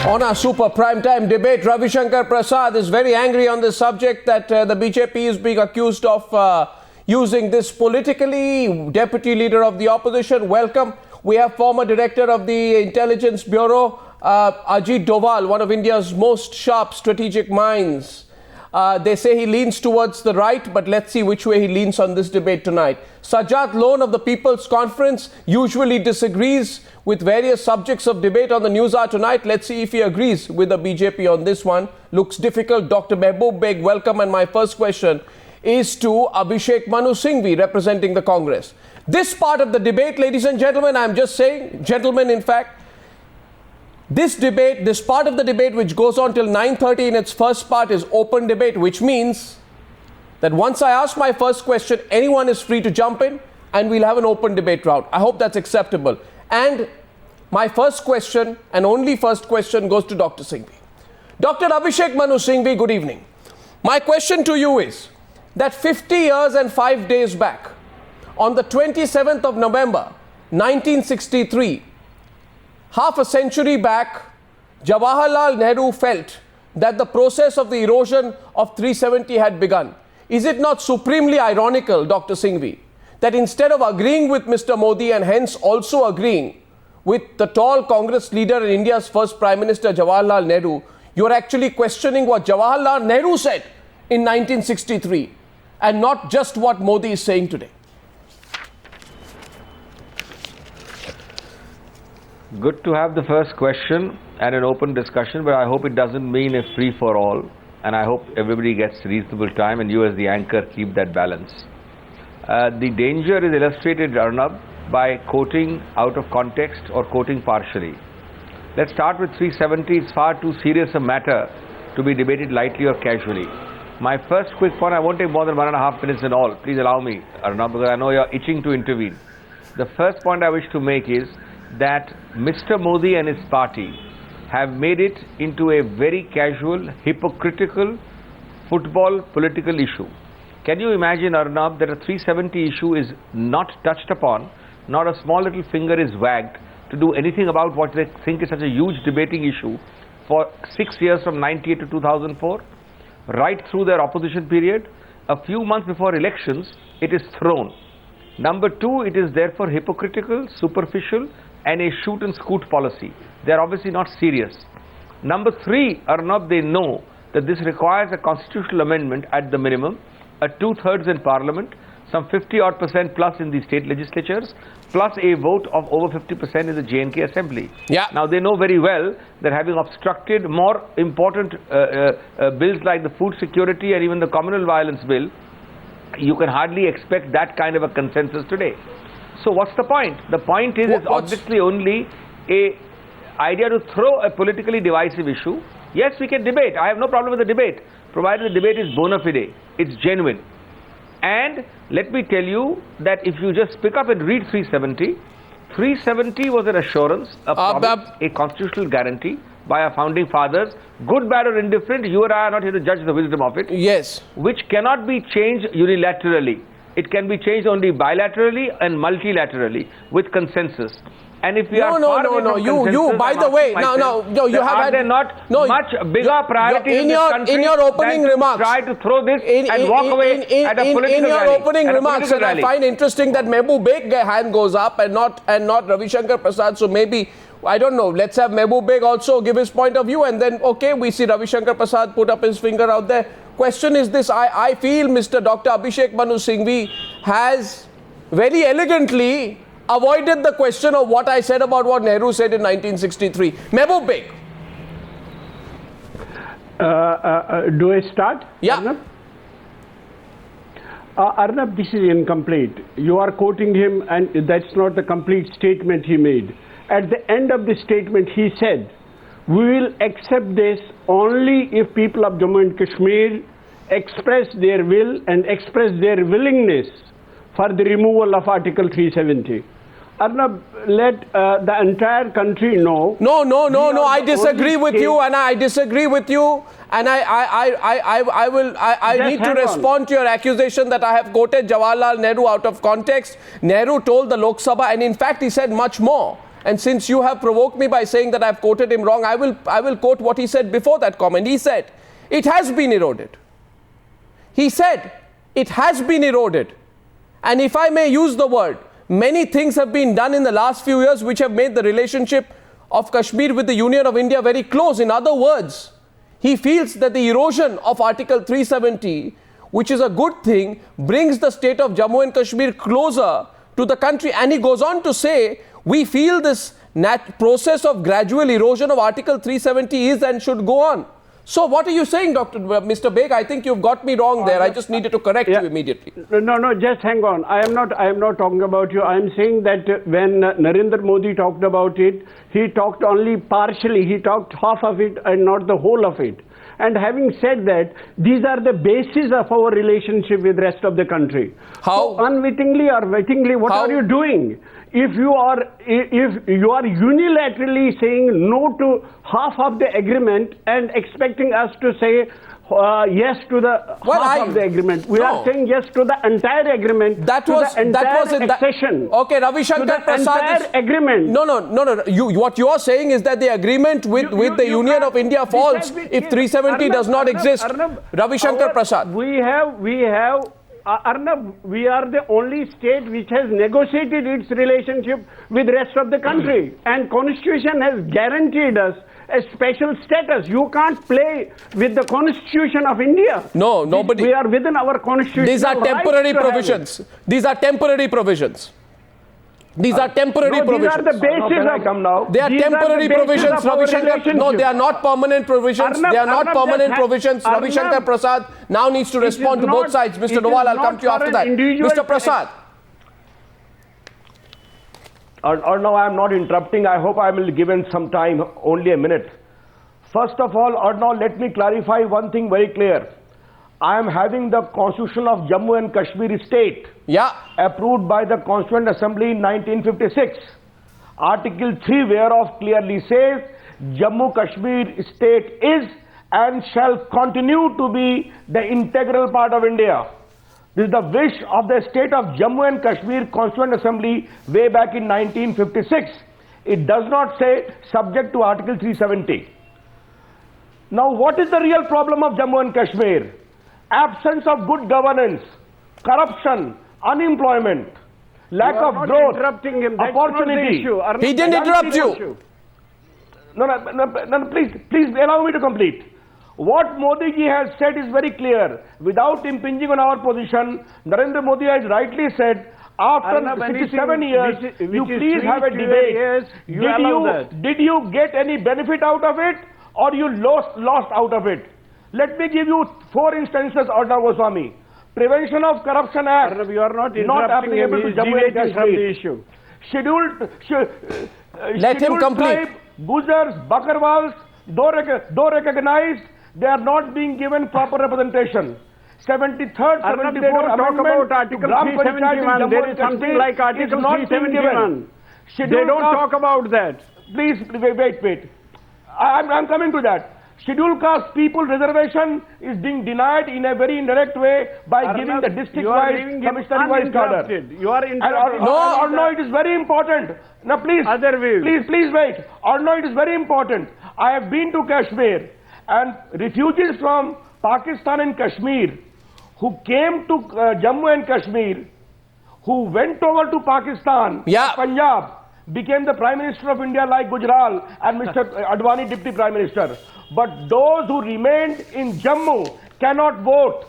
On our super prime time debate, Ravi Shankar Prasad is very angry on this subject that the BJP is being accused of using this politically. Deputy Leader of the Opposition, welcome. We have former Director of the Intelligence Bureau, Ajit Doval, one of India's most sharp strategic minds. They say he leans towards the right, but let's see which way he leans on this debate tonight. Sajjad Lone of the People's Conference usually disagrees with various subjects of debate on the Newshour tonight. Let's see if he agrees with the BJP on this one. Looks difficult. Dr. Mehboob Beig, welcome. And my first question is to Abhishek Manu Singhvi, representing the Congress. This part of the debate, ladies and gentlemen, I'm just saying, gentlemen, in fact, this debate, this part of the debate which goes on till 9:30 in its first part is open debate, which means that once I ask my first question, anyone is free to jump in and we'll have an open debate round. I hope that's acceptable. And my first question and only first question goes to Dr. Singhvi. Dr. Abhishek Manu Singhvi, good evening. My question to you is that 50 years and 5 days back, on the 27th of November, 1963, half a century back, Jawaharlal Nehru felt that the process of the erosion of 370 had begun. Is it not supremely ironical, Dr. Singhvi, that instead of agreeing with Mr. Modi and hence also agreeing with the tall Congress leader and India's first Prime Minister, Jawaharlal Nehru, you're actually questioning what Jawaharlal Nehru said in 1963 and not just what Modi is saying today? Good to have the first question and an open discussion, but I hope it doesn't mean a free-for-all, and I hope everybody gets reasonable time and you as the anchor keep that balance. The danger is illustrated, Arnab, by quoting out of context or quoting partially. Let's start with 370. It's far too serious a matter to be debated lightly or casually. My first quick point, I won't take more than 1.5 minutes in all. Please allow me, Arnab, because I know you're itching to intervene. The first point I wish to make is that Mr. Modi and his party have made it into a very casual, hypocritical football political issue. Can you imagine, Arnab, that a 370 issue is not touched upon, not a small little finger is wagged to do anything about what they think is such a huge debating issue for 6 years from 98 to 2004, right through their opposition period. A few months before elections, it is thrown. Number two, it is therefore hypocritical, superficial, and a shoot and scoot policy. They are obviously not serious. Number three, Arnab, they know that this requires a constitutional amendment at the minimum, a 2/3 in parliament, some 50% plus in the state legislatures, plus a vote of over 50% in the J&K assembly. Yeah. Now they know very well that having obstructed more important bills like the food security and even the communal violence bill, you can hardly expect that kind of a consensus today. So what's the point? The point is, it's obviously only a idea to throw a politically divisive issue. Yes, we can debate. I have no problem with the debate, provided the debate is bona fide, it's genuine. And let me tell you that if you just pick up and read 370, 370 was an assurance, a promise, a constitutional guarantee by our founding fathers, good, bad or indifferent. You and I are not here to judge the wisdom of it. Yes. Which cannot be changed unilaterally. It can be changed only bilaterally and multilaterally with consensus. And if we are you by the way, you have had much bigger priority in this country in your opening remarks. Try to throw this and walk away at a political in your rally, opening remarks, and I find interesting that Mehboob Beig hand goes up and not Ravi Shankar Prasad. So maybe, I don't know, let's have Mehboob Beig also give his point of view, and then okay, we see Ravi Shankar Prasad put up his finger out there. Question is this: I feel Mr. Dr. Abhishek Manu Singhvi has very elegantly avoided the question of what I said about what Nehru said in 1963. Mehboob Beig. Do I start? Yeah. Arnab? Arnab, this is incomplete. You are quoting him and that's not the complete statement he made. At the end of the statement he said, we will accept this only if people of Jammu and Kashmir express their will and express their willingness for the removal of Article 370. Arnab, let the entire country know. No. I disagree with you, and I disagree with you, and I need to respond to your accusation that I have quoted Jawaharlal Nehru out of context. Nehru told the Lok Sabha, and in fact he said much more. And since you have provoked me by saying that I've quoted him wrong, I will quote what he said before that comment. He said, it has been eroded. He said, it has been eroded. And if I may use the word, many things have been done in the last few years which have made the relationship of Kashmir with the Union of India very close. In other words, he feels that the erosion of Article 370, which is a good thing, brings the state of Jammu and Kashmir closer to the country. And he goes on to say, we feel this process of gradual erosion of Article 370 is and should go on. So what are you saying, Mr. Beig? I think you've got me wrong there. I just needed to correct you immediately. No, just hang on. I am not talking about you. I am saying that when Narendra Modi talked about it, he talked only partially. He talked half of it and not the whole of it. And having said that, these are the basis of our relationship with the rest of the country. How? So unwittingly or wittingly, what are you doing? If you are unilaterally saying no to half of the agreement and expecting us to say yes to the half of the agreement, we are saying yes to the entire agreement. That was accession. Okay, Ravi Shankar Prasad agreement. No. What you are saying is that the agreement with the Union of India falls if 370 does not exist. Ravi Shankar Prasad. We have. Arnab, we are the only state which has negotiated its relationship with the rest of the country, and Constitution has guaranteed us a special status. You can't play with the Constitution of India. No, nobody. We are within our Constitution. These are temporary provisions. These are temporary provisions. These are temporary provisions. These are the basis of come now. They are temporary provisions, Ravi Shankar. No, they are not permanent provisions. They are not permanent provisions. Ravi Shankar Prasad now needs to respond to both sides. Mr. Doval, I'll come to you after that. Mr. Prasad. Arnab, I am not interrupting. I hope I will be given some time, only a minute. First of all, Arnab, let me clarify one thing very clear. I am having the Constitution of Jammu and Kashmir state approved by the Constituent Assembly in 1956. Article 3 whereof clearly says Jammu Kashmir state is and shall continue to be the integral part of India. This is the wish of the state of Jammu and Kashmir Constituent Assembly way back in 1956. It does not say subject to Article 370. Now, what is the real problem of Jammu and Kashmir? Absence of good governance, corruption, unemployment, lack of growth, opportunity. He didn't interrupt you. No, please allow me to complete. What Modi ji has said is very clear. Without impinging on our position, Narendra Modi has rightly said, after 67 years, you please have a debate. Did you get any benefit out of it, or you lost out of it? Let me give you 4 instances, Arnab Goswami. Prevention of Corruption Act, Arnab, you are not applicable to Jammu and Kashmir. From the issue. Let him complete. Tribe, Gujars, Bakarwals, though recognized, they are not being given proper representation. 73rd, 74th Amendment to Gram Panchayat in Jammu and Kashmir like Article 371. They don't talk about that. Please, wait. I'm coming to that. Scheduled caste people reservation is being denied in a very indirect way by giving the district-wise, commissioner-wise cadre. You are interrupting. No, it is very important. Now, please wait. No, it is very important. I have been to Kashmir, and refugees from Pakistan and Kashmir who came to Jammu and Kashmir, who went over to Pakistan, Punjab, became the Prime Minister of India like Gujral and Mr. Advani, Deputy Prime Minister. But those who remained in Jammu cannot vote.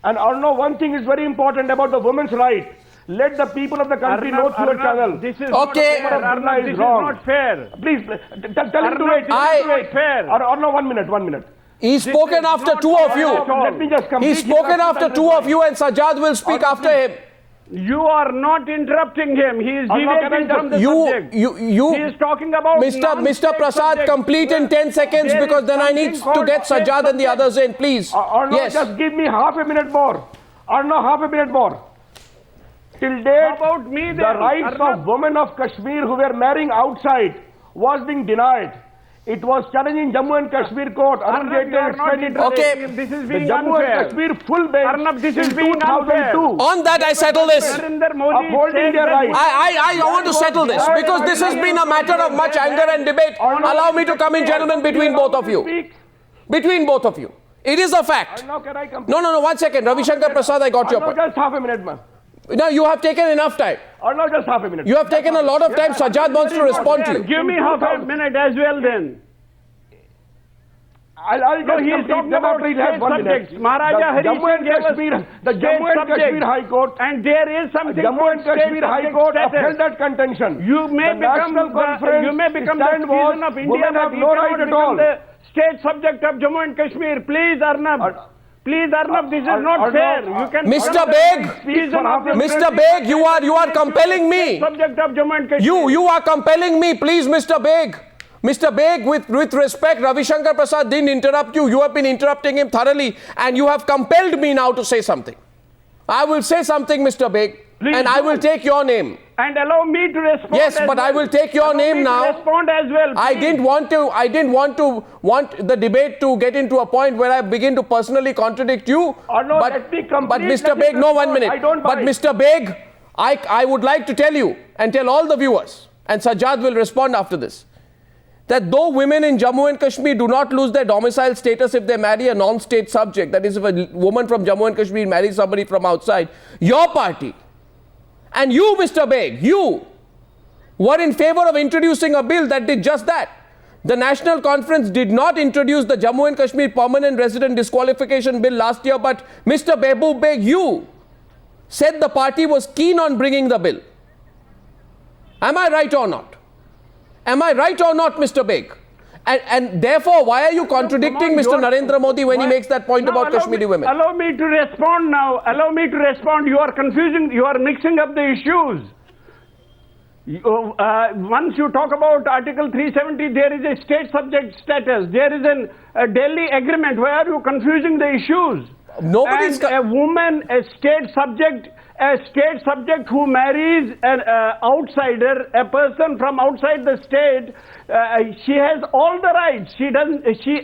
And Arnab, one thing is very important about the women's right. Let the people of the country know through your channel. This is okay. This is not fair. Please, tell him to wait. Not fair. Arnab, 1 minute. He's spoken after 2 of you. Let me just complete. He's spoken after 2 of you, and Sajjad will speak after him. You are not interrupting him. He is deviating from the subject. He is talking about Mr. Prasad, complete in 10 seconds because then I need to get Sajjad and the others in, please. Yes. Just give me half a minute more. Half a minute more. Till date, the rights of women of Kashmir who were marrying outside was being denied. It was challenging Jammu and Kashmir court. Arnab, you are not Okay. This is The being Jammu unfair. and Kashmir full bench. Arnab, this is in being 2002. On that, I settle this. Narendra Modi Upholding said their that- rights. I want to settle this because this has been a matter of much anger and debate. Allow me to come in, gentlemen, between both of you. Between both of you. It is a fact. Now can I come? No, 1 second. Ravi Shankar Prasad, I got your Arnab, point. just half a minute, man. Now, you have taken enough time. Arnab, just half a minute. You have taken a lot of time. Sajjad wants to respond to you. Give me half a minute as well then. I'll No, just he is complete talking them about after he has state 1 minute. subjects. Maharaja Hari Jammu and Singh gave us Kashmir, the state Jammu and subjects. Kashmir High Court, And there is something Jammu and called state Kashmir High subject Court status. upheld that contention. You may The become National Conference you may become the stand was, citizen of India, women but have you no cannot right at become all. the state subject of Jammu and Kashmir. Please, Arnab. Please, Arnab, this is not fair. You can Mr. become the Beg, citizen of the Mr. country. Beg, you are compelling me. Subject of Jammu and Kashmir. You are compelling me. Please, Mr. Beg. Mr. Beg, with respect, Ravi Shankar Prasad didn't interrupt you. You have been interrupting him thoroughly, and you have compelled me now to say something. I will say something, Mr. Beg, Please and I will take your name. And allow me to respond. Yes, as but I well. will take your Allow name me to now. respond as well. I please. didn't want the debate to get into a point where I begin to personally contradict you. No, let me complete, but Mr. let me Beg, no, 1 respond. minute. I don't But mind. Mr. Beg, I would like to tell you and tell all the viewers, and Sajjad will respond after this, that though women in Jammu and Kashmir do not lose their domicile status if they marry a non-state subject, that is, if a woman from Jammu and Kashmir marries somebody from outside, your party and you, Mr. Beg, you were in favor of introducing a bill that did just that. The National Conference did not introduce the Jammu and Kashmir Permanent Resident Disqualification Bill last year, but Mr. Mehboob Beig, you said the party was keen on bringing the bill. Am I right or not? Am I right or not, Mr. Beig? And therefore, why are you contradicting Mr. Narendra Modi when he makes that point about Kashmiri women? Allow me to respond now. Allow me to respond. You are confusing, you are mixing up the issues. Once you talk about Article 370, there is a state subject status. There is a Delhi agreement. Why are you confusing the issues? Nobody's... And a woman, a state subject who marries an outsider, a person from outside the state, she has all the rights. She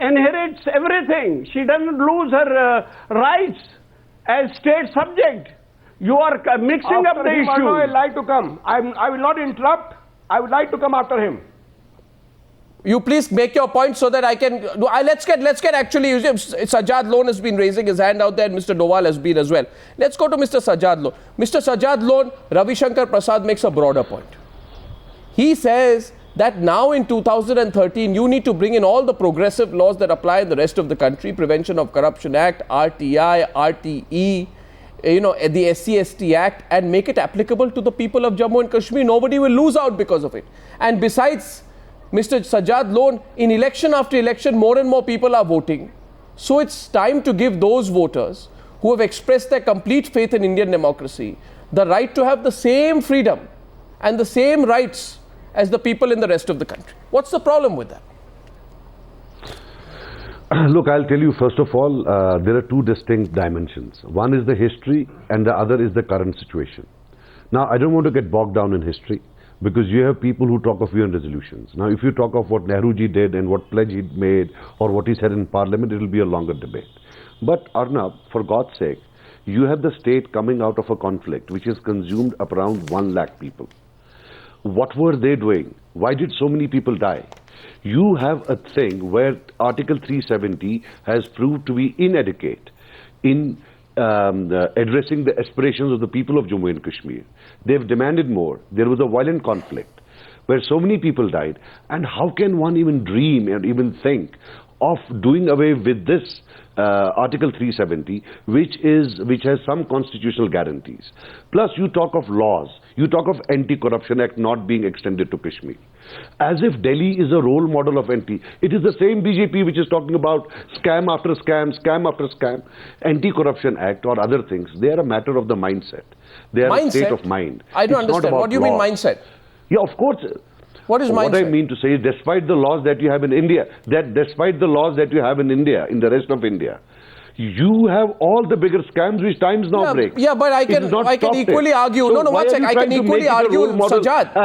inherits everything. She doesn't lose her rights as state subject. You are mixing up the issues. I would like to come. I will not interrupt. I would like to come after him. You please make your point so that I can... Let's get actually... Sajjad Lone has been raising his hand out there and Mr. Doval has been as well. Let's go to Mr. Sajjad Lone. Mr. Sajjad Lone, Ravi Shankar Prasad makes a broader point. He says that now in 2013, you need to bring in all the progressive laws that apply in the rest of the country. Prevention of Corruption Act, RTI, RTE, the SC/ST Act, and make it applicable to the people of Jammu and Kashmir. Nobody will lose out because of it. And besides... Mr. Sajjad Lone, in election after election, more and more people are voting. So it's time to give those voters who have expressed their complete faith in Indian democracy the right to have the same freedom and the same rights as the people in the rest of the country. What's the problem with that? Look, I'll tell you, first of all, there are two distinct dimensions. One is the history and the other is the current situation. Now, I don't want to get bogged down in history, because you have people who talk of UN resolutions. Now, if you talk of what Nehru ji did and what pledge he made or what he said in parliament, it will be a longer debate. But Arnab, for God's sake, you have the state coming out of a conflict which has consumed up around 1 lakh people. What were they doing? Why did so many people die? You have a thing where Article 370 has proved to be inadequate in addressing the aspirations of the people of Jammu and Kashmir. They've demanded more. There was a violent conflict where so many people died. And how can one even dream and even think of doing away with this Article 370, which has some constitutional guarantees? Plus, you talk of laws. You talk of Anti-Corruption Act not being extended to Kashmir. As if Delhi is a role model of anti. It is the same BJP which is talking about scam after scam, scam after scam. Anti-Corruption Act or other things, they are a matter of the mindset. They are a state of mind. I don't understand. What do you mean mindset? Yeah, of course. What is mindset? What I mean to say is, despite the laws that you have in India, in the rest of India, You have all the bigger scams which times now break. Yeah, but I can equally argue. So no, one second. I can equally argue, Sajjad.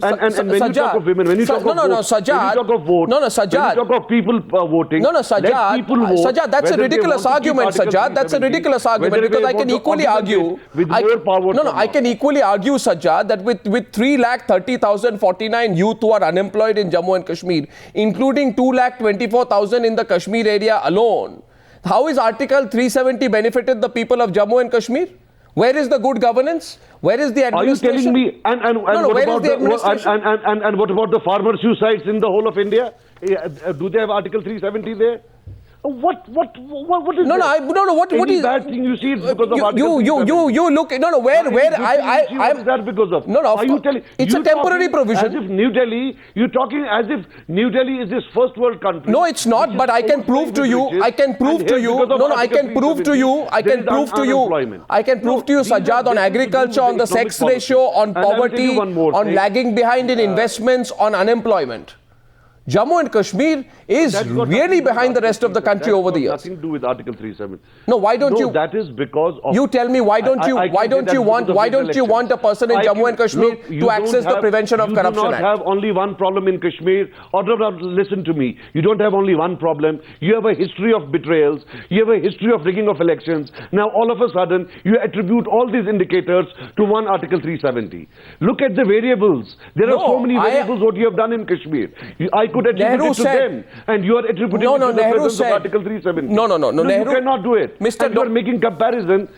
And when you talk of women, when you talk of votes, Sajjad. when you talk of votes, Sajjad. when you talk of people voting, Sajjad. let people vote. Sajjad, that's a ridiculous argument, Sajjad. That's a ridiculous argument because I can equally argue. I can equally argue, Sajjad, that with 3,30,049 youth who are unemployed in Jammu and Kashmir, including 2,24,000 in the Kashmir area alone, how is Article 370 benefited the people of Jammu and Kashmir? Where is the good governance? Where is the administration? Are you telling me? And what about the farmer suicides in the whole of India? Do they have Article 370 there? What is what is bad thing you see? It's because of Article you look where I'm that because of are you telling it's a temporary provision? As if New Delhi, you're talking as if New Delhi is this first world country. No, it's not. But I can prove to you. I can prove to you. I can prove to you. I can prove to you. I can prove to you, Sajjad, on agriculture, on the sex ratio, on poverty, on lagging behind in investments, on unemployment. Jammu and Kashmir is really behind the rest of the country over the years. Nothing to do with Article 370. No, why don't you? That is because of. You tell me why don't you? Why don't you want a person in Jammu and Kashmir to access the Prevention of Corruption Act? You do not have only one problem in Kashmir. Or listen to me. You don't have only one problem. You have a history of betrayals. You have a history of rigging of elections. Now all of a sudden you attribute all these indicators to one Article 370. Look at the variables. There are so many variables what you have done in Kashmir. I could attribute it to them, and you are attributing it to the presence of Article 370. No. You cannot do it. Mr. You are making comparison